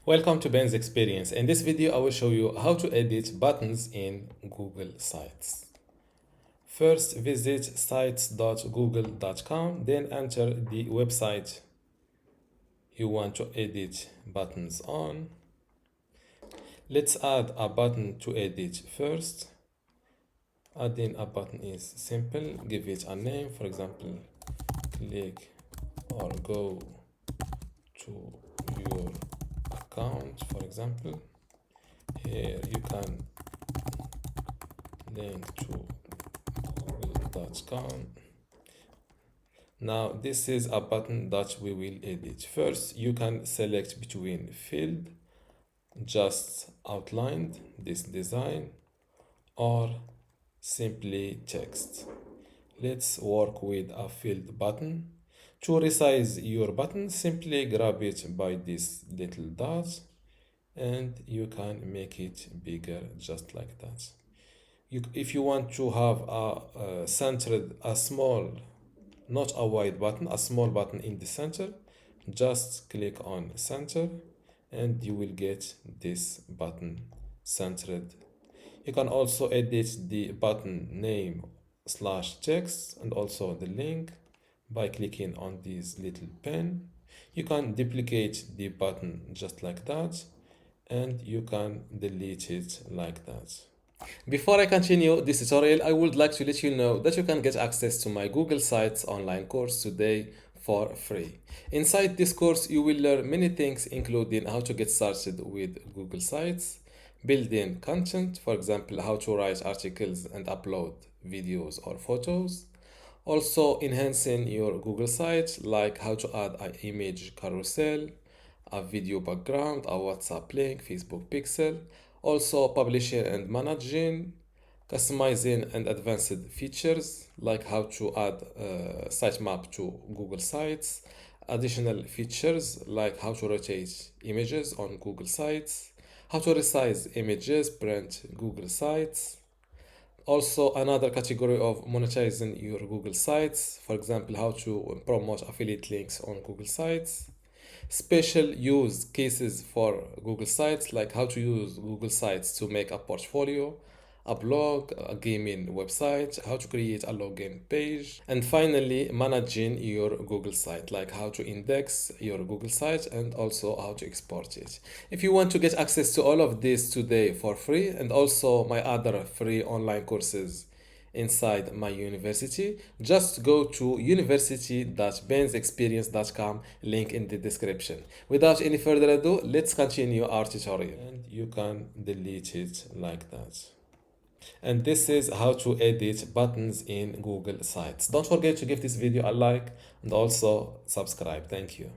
Welcome to Ben's Experience. In this video, I will show you how to edit buttons in Google Sites. First, visit sites.google.com, then enter the website you want to edit buttons on. Let's add a button to edit first. Adding a button is simple. Give it a name, for example, click or go to your account, for example. Here you can link to google.com. Now this is a button that we will edit. First, you can select between field, just outlined this design, or simply text. Let's work with a field button. To resize your button, simply grab it by this little dot and you can make it bigger just like that. If you want to have a small, not a wide button, a small button in the center, just click on center and you will get this button centered. You can also edit the button name / text and also the link by clicking on this little pen. You can duplicate the button just like that and you can delete it like that. Before I continue this tutorial, I would like to let you know that you can get access to my Google Sites online course today for free. Inside this course, you will learn many things, including how to get started with Google Sites, building content, for example, how to write articles and upload videos or photos. Also, enhancing your Google site, like how to add an image carousel, a video background, a WhatsApp link, Facebook pixel. Also, publishing and managing, customizing and advanced features, like how to add sitemap to Google Sites. Additional features, like how to rotate images on Google Sites, how to resize images, print Google Sites. Also, another category of monetizing your Google Sites, for example, how to promote affiliate links on Google Sites. Special use cases for Google Sites, like how to use Google Sites to make a portfolio, a blog, a gaming website, how to create a login page, and finally managing your Google site, like how to index your Google site and also how to export it. If you want to get access to all of this today for free and also my other free online courses inside my university, just go to university.bensexperience.com, link in the description. Without any further ado, let's continue our tutorial. And you can delete it like that. And this is how to edit buttons in Google Sites. Don't forget to give this video a like and also subscribe. Thank you.